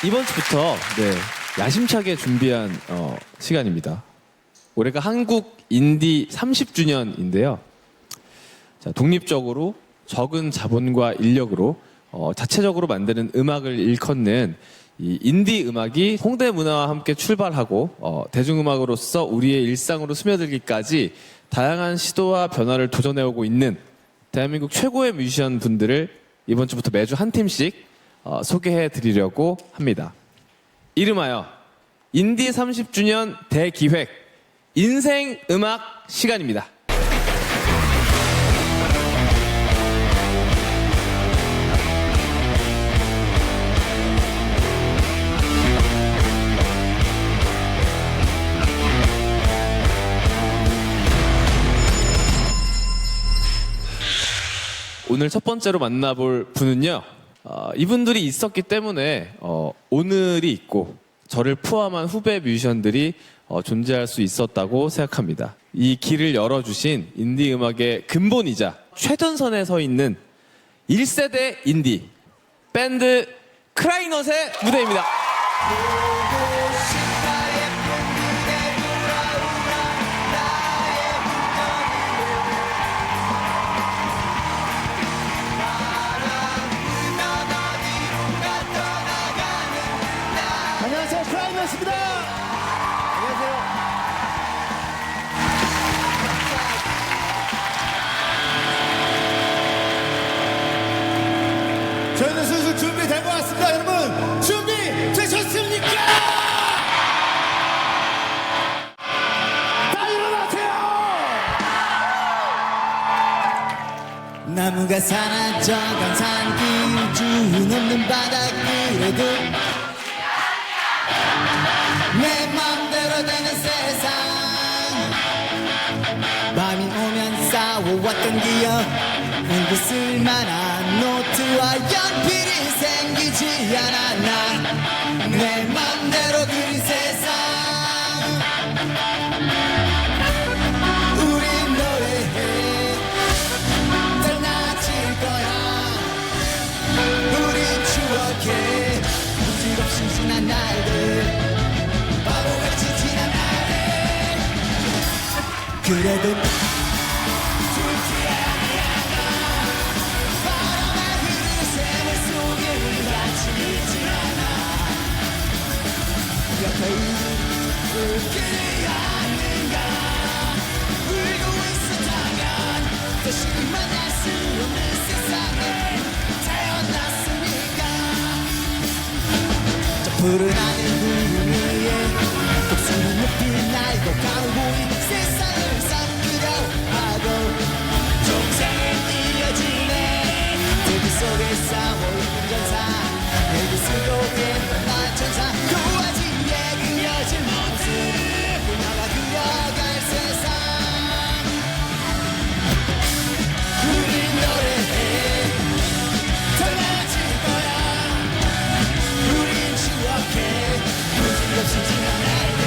이번 주부터 야심차게 준비한 시간입니다. 올해가 한국 인디 30주년인데요. 자, 독립적으로 적은 자본과 인력으로 자체적으로 만드는 음악을 일컫는 이 인디 음악이 홍대 문화와 함께 출발하고 대중음악으로서 우리의 일상으로 스며들기까지 다양한 시도와 변화를 도전해오고 있는 대한민국 최고의 뮤지션 분들을 이번 주부터 매주 한 팀씩 소개해 드리려고 합니다. 이름하여 인디 30주년 대기획 인생 음악 시간입니다. 오늘 첫 번째로 만나볼 분은요. 이분들이 있었기 때문에 오늘이 있고 저를 포함한 후배 뮤지션들이 존재할 수 있었다고 생각합니다. 이 길을 열어주신 인디 음악의 근본이자 최전선에 서 있는 1세대 인디 밴드 크라이넛의 무대입니다. 안녕하세요, 크라이넛입니다. 안녕하세요. 저희는 슬슬 준비된 것 같습니다. 여러분, 준비되셨습니까? 다 일어나세요! 나무가 사라져 강산 길쭉 없는 바닷길에도 내 맘대로 되는 세상 밤이 오면 쌓아왔던 기억 그 쓸만한 노트와 연필이 생기지 않아 나 내 맘대로 그린 세상 우린 노래해 달라질 거야 우린 추억해 문제없이 지난 날들 바보같이 지난 날에 그래도 죽지 아니한다 바람에 흐르는 세월 속에 우리 같이 있지 않아 옆에 울지 않는가 울고 있었다면 다시 만날 수 없는 세상에 태어났으니까 저 푸른 하늘 구름 위에 독수리 높이 날고 가고 세상을 삼키려 하고 종생은 이어지네 대비 속에 싸워있는 전사 내비 속에 만난 천사 또 아직 그려진 모습 그녀가 그려갈 세상 우린 노래해 달라질 거야 우린 추억해 문제없이 지난 날들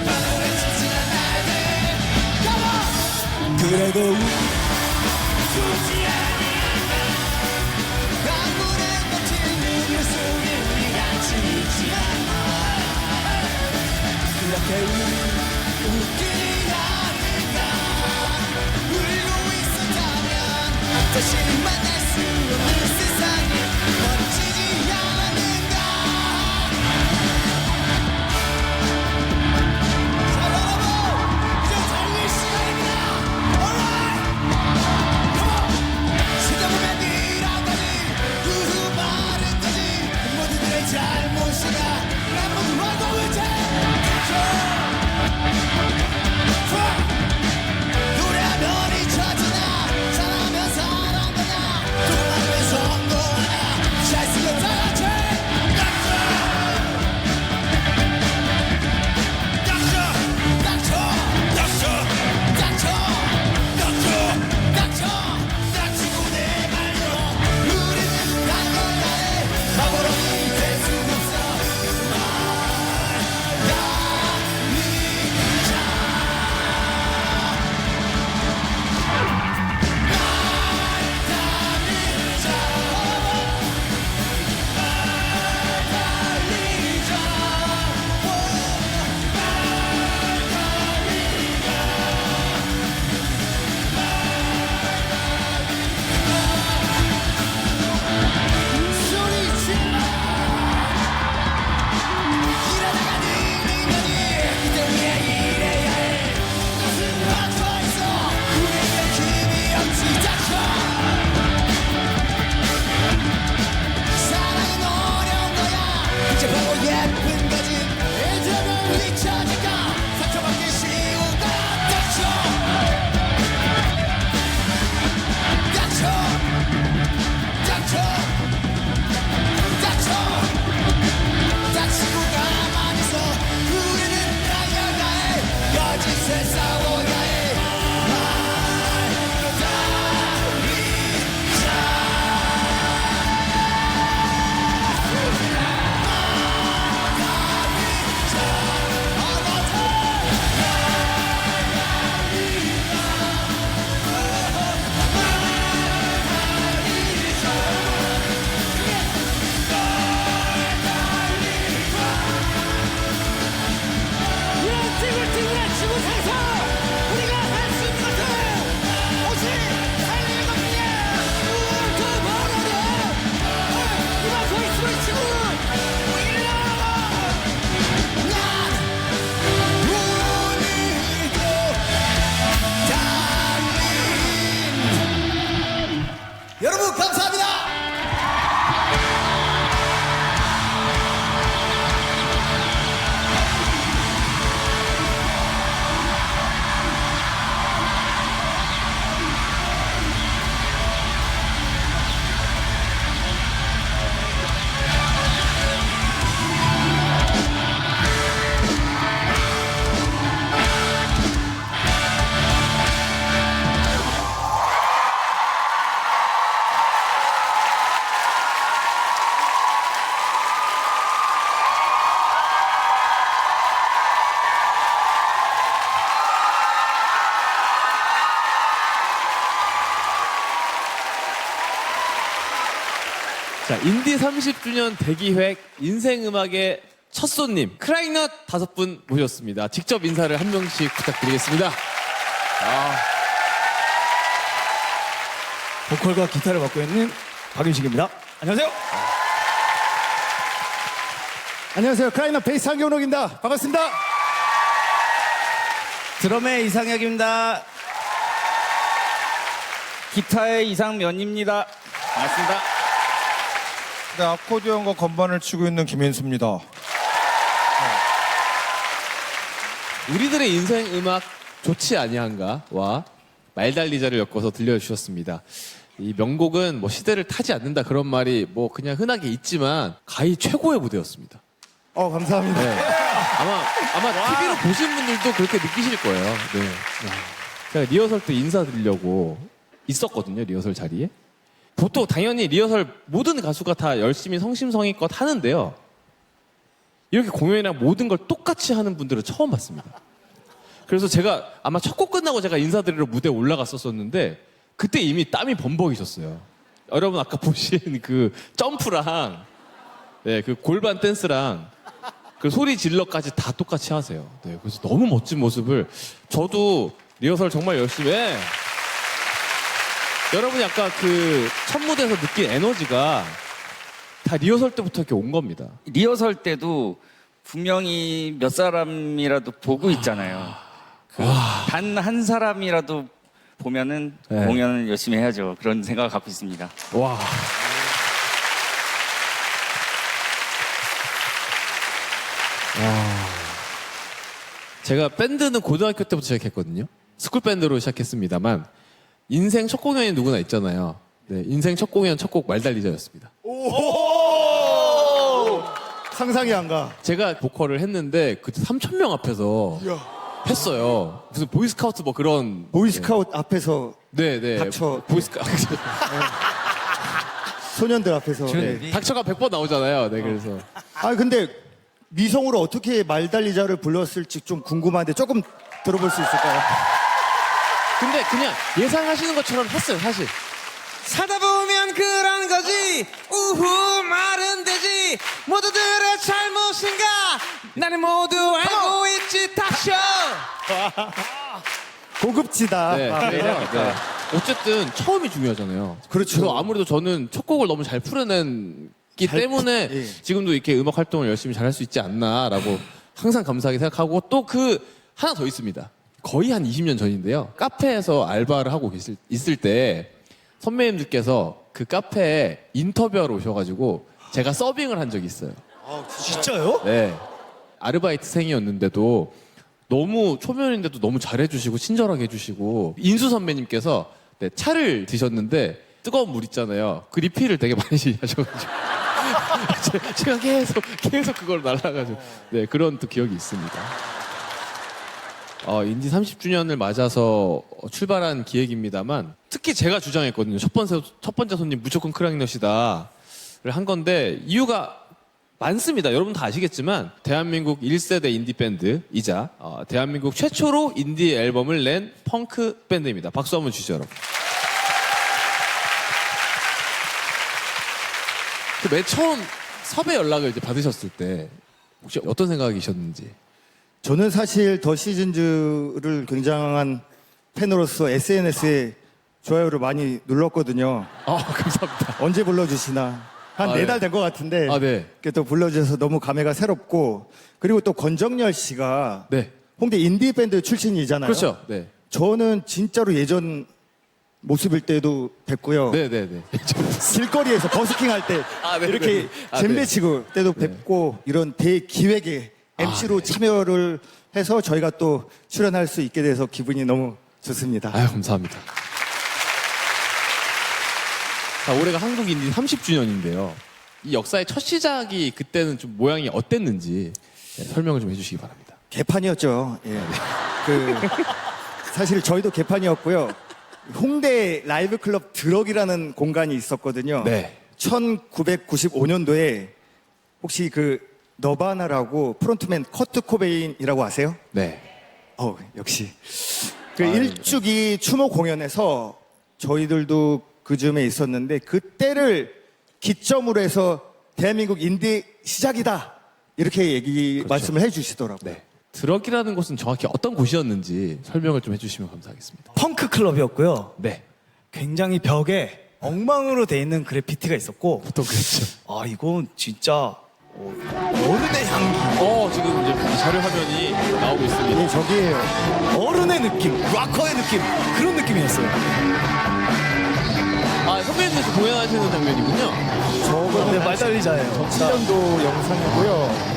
바보같이 지난 날들 그래도 죽지 아니한다 강물에 묻힌 눈물 속에 우리 같이 있지 않아 이렇게 웃기지 않을까 울고 있었다면 다시 만날 수 없는 세상에 멈추지 않는가 자 여러분 이제 달릴 시간입니다 Alright Come on 시대 보면 니랑까지 그 말은까지 모두들의 잘못이야 난 모두 알고 있지 노래하면 잊혀지나 사랑하면 사랑하냐 도망하면 성공하냐 잘 쓰면 다 같이 닥치고 내 말로 우리는 단 건가에 바보로니 될 수 없어 자, 인디 30주년 대기획 인생음악의 첫 손님 크라잉넛 5분 모셨습니다. 직접 인사를 한 명씩 부탁드리겠습니다. 보컬과 기타를 맡고 있는 박윤식입니다. 안녕하세요. 안녕하세요. 크라잉넛 베이스 한경록입니다. 반갑습니다. 드럼의 이상혁입니다. 기타의 이상면입니다. 반갑습니다. 네, 아코디언과 건반을 치고 있는 김인수입니다. 우리들의 인생음악 좋지 아니한가와 말달리자를 엮어서 들려주셨습니다. 이 명곡은 뭐 시대를 타지 않는다 그런 말이 뭐 그냥 흔하게 있지만 가히 최고의 무대였습니다. 감사합니다. 네. 아마 TV로 보신 분들도 그렇게 느끼실 거예요. 네. 제가 리허설 때 인사드리려고 있었거든요. 리허설 자리에. 보통 당연히 리허설 모든 가수가 다 열심히 성심성의껏 하는데요. 이렇게 공연이나 모든 걸 똑같이 하는 분들은 처음 봤습니다. 그래서 제가 아마 첫 곡 끝나고 제가 인사드리러 무대에 올라갔었는데 그때 이미 땀이 범벅이셨어요. 여러분 아까 보신 그 점프랑 네, 그 골반 댄스랑 그 소리 질러까지 다 똑같이 하세요. 네, 그래서 너무 멋진 모습을 저도 리허설 정말 열심히 해. 여러분이 아까 그 첫 무대에서 느낀 에너지가 다 리허설 때부터 이렇게 온 겁니다. 리허설 때도 분명히 몇 사람이라도 보고 있잖아요. 단 한 사람이라도 보면은 네. 공연을 열심히 해야죠. 그런 생각을 갖고 있습니다. 와. 제가 밴드는 고등학교 때부터 시작했거든요. 스쿨 밴드로 시작했습니다만 인생 첫 공연이 누구나 있잖아요. 네, 인생 첫 공연 첫 곡 말달리자였습니다. 상상이 안 가. 제가 보컬을 했는데 그때 3,000명 앞에서 했어요. 무슨 보이스카우트 뭐 그런 보이스카우트 앞에서 네네 닥쳐. 보이스카우트 소년들 앞에서. 네. 닥쳐가 100번 나오잖아요. 네 그래서 근데 미성으로 어떻게 말달리자를 불렀을지 좀 궁금한데 조금 들어볼 수 있을까요? 근데 그냥 예상하시는 것처럼 했어요 사실. 살다 보면 그런 거지 우후 말은 되지 모두들의 잘못인가 나는 모두 알고 있지 닥쳐 고급지다. 네, 그래서 네. 어쨌든 처음이 중요하잖아요. 그렇죠. 그래서 아무래도 저는 첫 곡을 너무 잘 풀어냈기 때문에 예. 지금도 이렇게 음악 활동을 열심히 잘할 수 있지 않나라고 항상 감사하게 생각하고 또 그 하나 더 있습니다. 거의 한 20년 전인데요. 카페에서 알바를 하고 있을 때 선배님들께서 그 카페에 인터뷰하러 오셔가지고 제가 서빙을 한 적이 있어요. 진짜요? 네. 아르바이트생이었는데도 너무 초면인데도 너무 잘해주시고 친절하게 해주시고 인수 선배님께서 네, 차를 드셨는데 뜨거운 물 있잖아요. 그 리필을 되게 많이 하셔가지고 제가 계속 그걸 날라가지고 네 그런 또 기억이 있습니다. 인디 30주년을 맞아서 출발한 기획입니다만 특히 제가 주장했거든요. 첫 번째 손님 무조건 크라잉넛이다를 한 건데 이유가 많습니다. 여러분 다 아시겠지만 대한민국 1세대 인디 밴드이자 대한민국 최초로 인디 앨범을 낸 펑크 밴드입니다. 박수 한번 주시죠, 여러분. 맨 처음 섭외 연락을 이제 받으셨을 때 혹시 어떤 생각이셨는지? 저는 사실 더 시즌즈를 굉장한 팬으로서 SNS에 좋아요를 많이 눌렀거든요. 감사합니다. 언제 불러주시나. 한 아, 4달 네. 된 것 같은데. 네. 이렇게 또 불러주셔서 너무 감회가 새롭고. 그리고 또 권정열 씨가 네. 홍대 인디밴드 출신이잖아요. 그렇죠. 네. 저는 진짜로 예전 모습일 때도 뵙고요. 네네네. 길거리에서 버스킹 할 때 네, 이렇게 네. 잼배 네. 치고 때도 뵙고 이런 대기획에 MC로 네. 참여를 해서 저희가 또 출연할 수 있게 돼서 기분이 너무 좋습니다. 아유, 감사합니다. 자, 올해가 한국 인디 30주년인데요. 이 역사의 첫 시작이 그때는 좀 모양이 어땠는지 설명을 좀 해주시기 바랍니다. 개판이었죠. 예. 사실 저희도 개판이었고요. 홍대 라이브 클럽 드럭이라는 공간이 있었거든요. 네. 1995년도에 혹시 그 너바나라고 프론트맨 커트 코베인이라고 아세요? 네. 역시. 그 일주기 추모 공연에서 저희들도 그 즈음에 있었는데 그때를 기점으로 해서 대한민국 인디 시작이다. 이렇게 말씀을 해주시더라고요. 네. 드럭이라는 곳은 정확히 어떤 곳이었는지 설명을 좀 해주시면 감사하겠습니다. 펑크 클럽이었고요. 네. 굉장히 벽에 엉망으로 돼 있는 그래피티가 있었고, 보통 그랬죠. 아 이건 진짜 어른의 향기, 지금 이제 자료 화면이 나오고 있습니다. 예, 저기에요. 어른의 느낌, 락커의 느낌, 그런 느낌이었어요. 아, 선배님께서 공연하시는 장면이군요. 네, 말달리자예요. 7년도 영상이고요.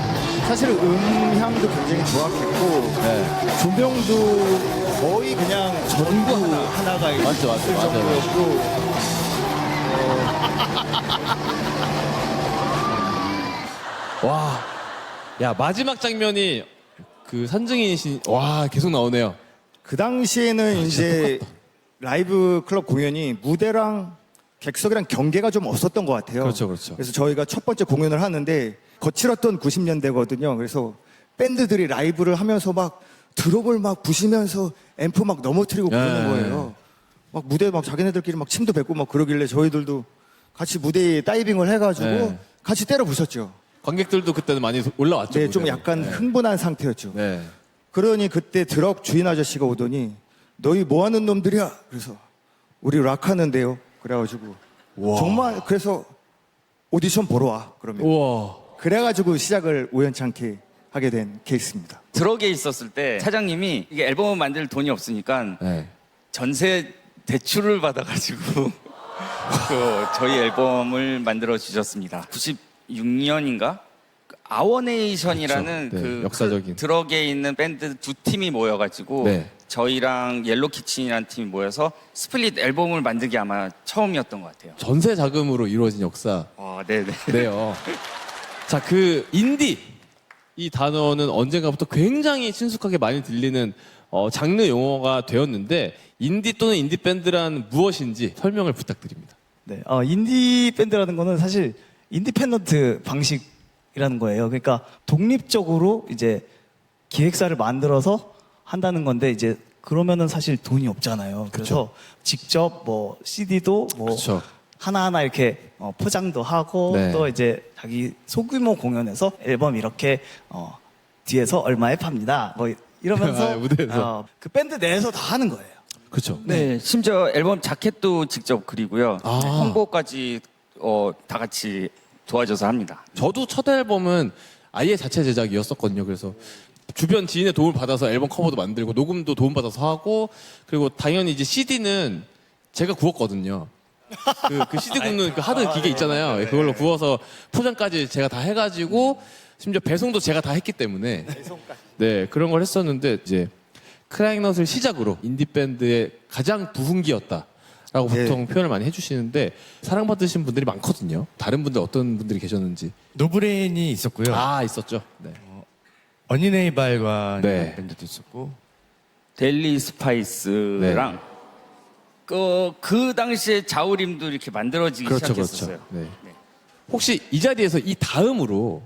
사실 음향도 굉장히 좋았겠고 조명도 거의 그냥 전구 하나가 있을 맞죠. 정도였고 와, 야 마지막 장면이 그 산증인이신 와 계속 나오네요. 그 당시에는 이제 라이브 클럽 공연이 무대랑 객석이랑 경계가 좀 없었던 것 같아요. 그렇죠, 그렇죠. 그래서 저희가 첫 번째 공연을 하는데 거칠었던 90년대거든요. 그래서 밴드들이 라이브를 하면서 막 드롭을 막 부시면서 앰프 막 넘어뜨리고 그러는 네. 거예요. 막 무대 막 자기네들끼리 막 침도 뱉고 막 그러길래 저희들도 같이 무대에 다이빙을 해가지고 네. 같이 때려 부셨죠. 관객들도 그때는 많이 올라왔죠. 네, 좀 무대로. 약간 흥분한 상태였죠. 네. 그러니 그때 드럭 주인 아저씨가 오더니 너희 뭐 하는 놈들이야? 그래서 우리 락 하는데요. 그래가지고 우와. 정말 그래서 오디션 보러 와. 그러면 우와. 그래가지고 시작을 우연찮게 하게 된 케이스입니다. 드럭에 있었을 때 사장님이 이게 앨범을 만들 돈이 없으니까 네. 전세 대출을 받아가지고 저희 앨범을 만들어 주셨습니다. 96년인가? 아워네이션이라는 그렇죠. 네, 역사적인. 드럭에 있는 밴드 두 팀이 모여가지고 네. 저희랑 옐로키친이라는 팀이 모여서 스플릿 앨범을 만들기 아마 처음이었던 것 같아요. 전세 자금으로 이루어진 역사. 네네. 네요. 자, 그 인디 이 단어는 언젠가부터 굉장히 친숙하게 많이 들리는 장르 용어가 되었는데 인디 또는 인디 밴드란 무엇인지 설명을 부탁드립니다. 네, 인디 밴드라는 거는 사실 인디펜던트 방식이라는 거예요. 그러니까 독립적으로 이제 기획사를 만들어서 한다는 건데 이제 그러면은 사실 돈이 없잖아요. 그래서 직접 뭐 CD도 뭐 그렇죠. 하나하나 이렇게 포장도 하고 네. 또 이제 자기 소규모 공연에서 앨범 이렇게 뒤에서 얼마에 팝니다. 뭐 이러면서 아, 무대에서. 그 밴드 내에서 다 하는 거예요. 그렇죠. 네, 심지어 앨범 자켓도 직접 그리고요. 아. 홍보까지 다 같이 도와줘서 합니다. 저도 첫 앨범은 아예 자체 제작이었었거든요. 그래서 주변 지인의 도움을 받아서 앨범 커버도 만들고 녹음도 도움 받아서 하고 그리고 당연히 이제 CD는 제가 구웠거든요. 그 CD 굽는 그 하드 기계 있잖아요. 그걸로 구워서 포장까지 제가 다 해가지고 심지어 배송도 제가 다 했기 때문에 네 그런 걸 했었는데 이제 크라잉넛을 시작으로 인디 밴드의 가장 부흥기였다라고 네. 보통 표현을 많이 해주시는데 사랑받으신 분들이 많거든요. 다른 분들 어떤 분들이 계셨는지. 노브레인이 있었고요. 있었죠. 네. 어니네이발과 네. 밴드도 있었고. 델리 스파이스랑 그 당시에 자우림도 이렇게 만들어지기 그렇죠, 시작했었어요. 그렇죠. 네. 혹시 이 자리에서 이 다음으로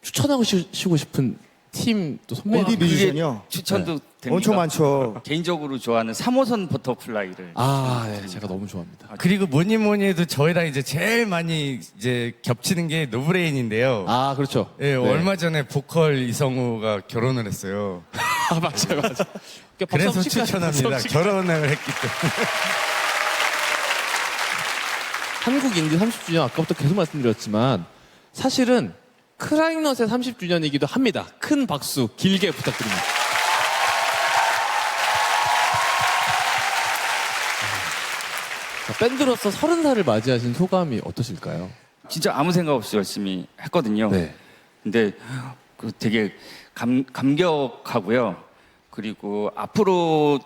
추천하고 싶고 싶은 팀 또 선배님. 인디 뮤지션이요? 추천도 됩니까? 엄청 많죠. 개인적으로 좋아하는 3호선 버터플라이를 네, 제가 너무 좋아합니다. 그리고 뭐니 뭐니 해도 저희랑 이제 제일 많이 이제 겹치는 게 노브레인인데요. 그렇죠. 예, 네. 얼마 전에 보컬 이성우가 결혼을 했어요. 맞아요. 그래서 추천합니다. 결혼을 했기 때문에. 한국 인디 30주년 아까부터 계속 말씀드렸지만 사실은 크라잉넛의 30주년이기도 합니다. 큰 박수 길게 부탁드립니다. 자, 밴드로서 30살을 맞이하신 소감이 어떠실까요? 진짜 아무 생각 없이 열심히 했거든요. 네. 근데 되게 감격하고요. 그리고 앞으로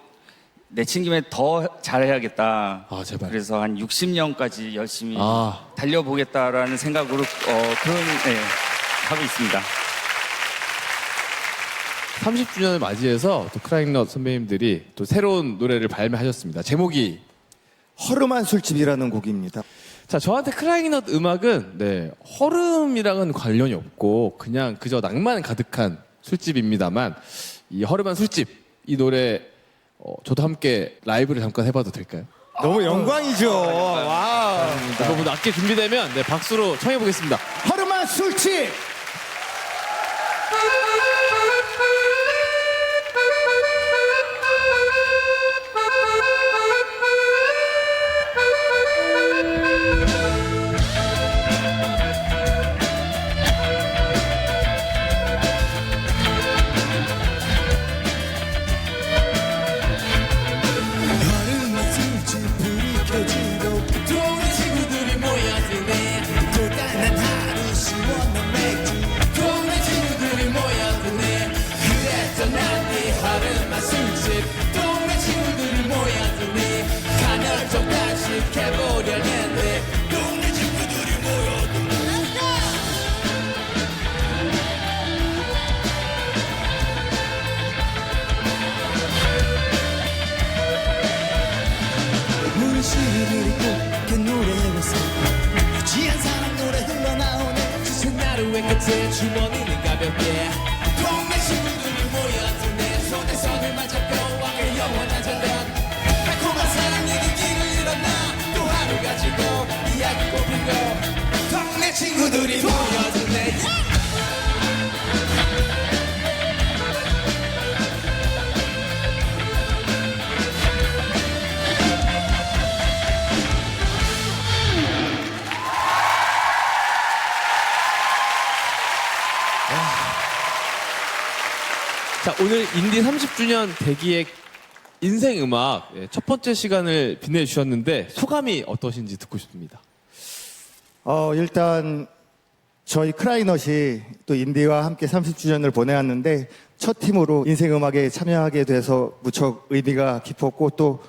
내친 김에 더 잘해야겠다. 제발. 그래서 한 60년까지 열심히 아. 달려보겠다라는 생각으로 하고 있습니다. 30주년을 맞이해서 또 크라잉넛 선배님들이 또 새로운 노래를 발매하셨습니다. 제목이 허름한 술집이라는 곡입니다. 자, 저한테 크라잉넛 음악은 허름이랑은 관련이 없고 그냥 그저 낭만 가득한 술집입니다만 이 허름한 술집 이 노래 저도 함께 라이브를 잠깐 해봐도 될까요? 너무 영광이죠. 와. 여러분 악기 준비되면 네, 박수로 청해 보겠습니다. 허름한 술집. 동네 친구들이 모여드네 또 다른 하루 시원한 맥주 동네 친구들이 모여드네 그랬던 난네 허름한 술집 동네 친구들이 모여드네 간헐적 단식해보려는데 동네 친구들이 모여드네 문신을 입고 그 노래에서 유치한 사랑 노래 흘러나오네 지친 하루의 끝에 주머니는 가볍게 동네 친구들이 모여드네 손에 손을 맞잡고 왕의 영원한 전달 달콤한 사랑 얘기를 잃었나 또 하루 가지고 이야기 꽃피고 동네 친구들이 모여드네 자, 오늘 인디 30주년 대기획 인생 음악 첫 번째 시간을 빛내주셨는데 소감이 어떠신지 듣고 싶습니다. 일단 저희 크라이넛이 또 인디와 함께 30주년을 보내왔는데 첫 팀으로 인생 음악에 참여하게 돼서 무척 의미가 깊었고 또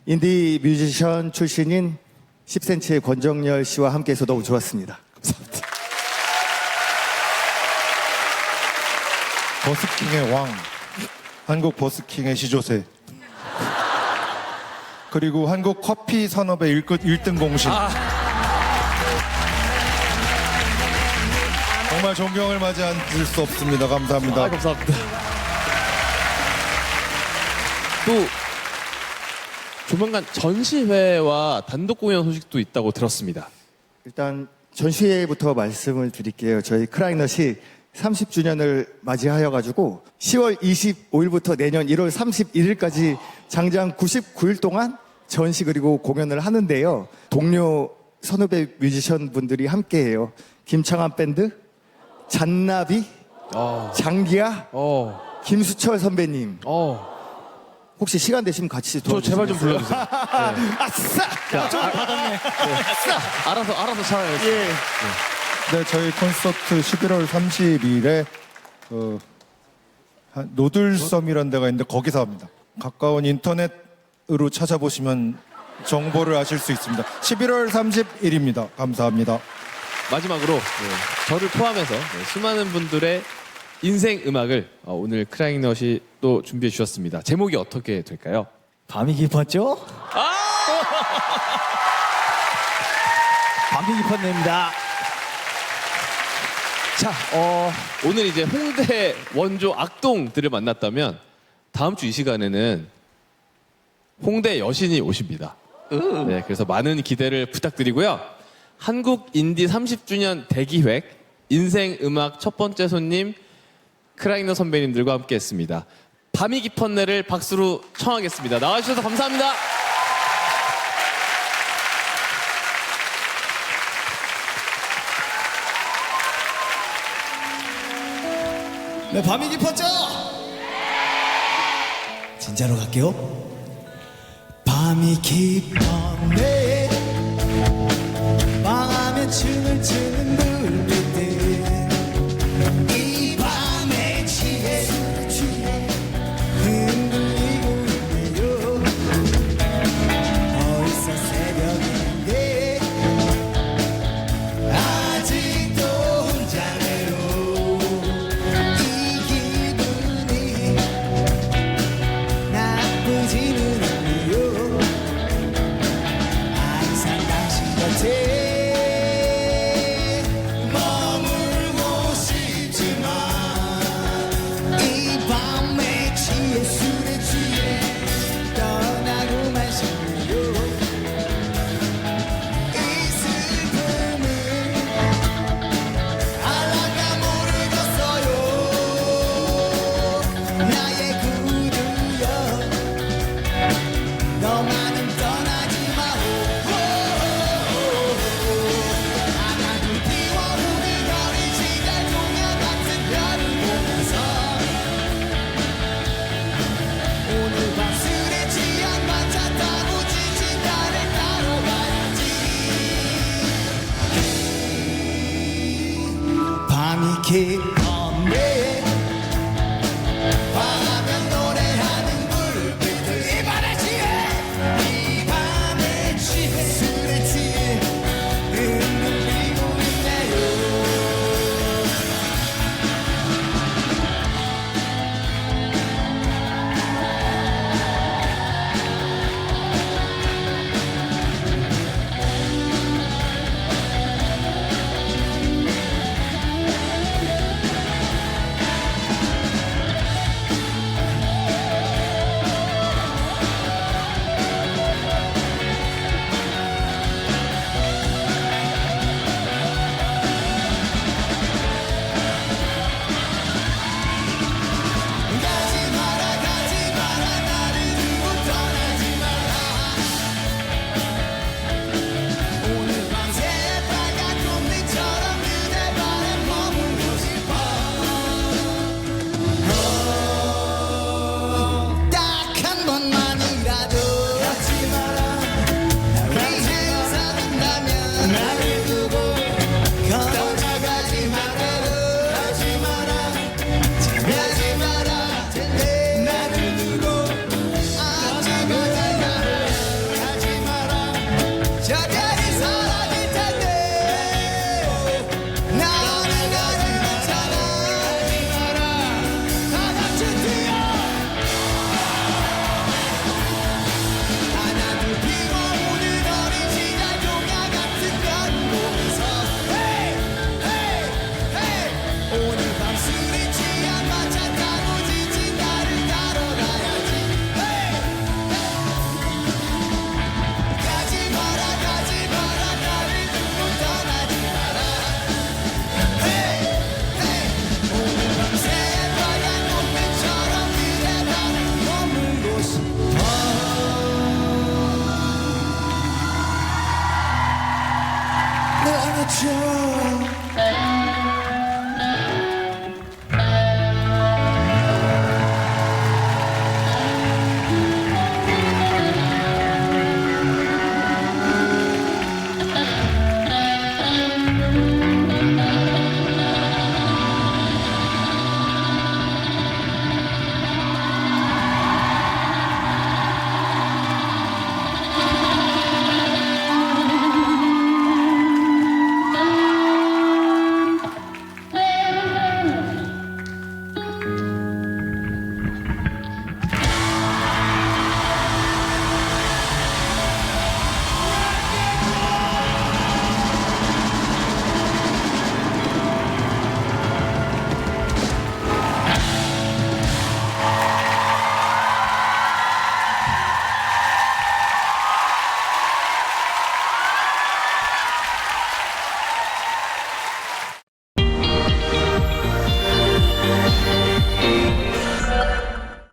인디 뮤지션 출신인 10cm의 권정열 씨와 함께해서 너무 좋았습니다. 감사합니다. 버스킹의 왕, 한국 버스킹의 시조새, 그리고 한국 커피 산업의 1등 공신. 정말 존경을 마지 않을 수 없습니다. 감사합니다. 감사합니다. 또 조만간 전시회와 단독 공연 소식도 있다고 들었습니다. 일단 전시회부터 말씀을 드릴게요. 저희 크라이넛이 30주년을 맞이하여 가지고 10월 25일부터 내년 1월 31일까지 장장 99일 동안 전시 그리고 공연을 하는데요. 동료 선후배 뮤지션 분들이 함께해요. 김창완 밴드, 잔나비, 장기야, 김수철 선배님. 혹시 시간 되시면 같이 저 제발 좀 도와주시겠어요? 불러주세요. 아싸! 알아서 찾아요. 예. 네, 저희 콘서트 11월 30일에 노들섬이라는 데가 있는데 거기서 합니다. 가까운 인터넷으로 찾아보시면 정보를 아실 수 있습니다. 11월 30일입니다. 감사합니다. 마지막으로 저를 포함해서 수많은 분들의 인생 음악을 오늘 크라잉넛이 또 준비해 주셨습니다. 제목이 어떻게 될까요? 밤이 깊었죠? 밤이 깊었네입니다. 자, 오늘 이제 홍대 원조 악동들을 만났다면 다음 주 이 시간에는 홍대 여신이 오십니다. 네, 그래서 많은 기대를 부탁드리고요. 한국 인디 30주년 대기획 인생 음악 첫 번째 손님 크라잉넛 선배님들과 함께했습니다. 밤이 깊었네를 박수로 청하겠습니다. 나와주셔서 감사합니다. 네, 밤이 깊었죠? 진짜로 갈게요. 밤이 깊었네. 망하면 춤을 추는 눈빛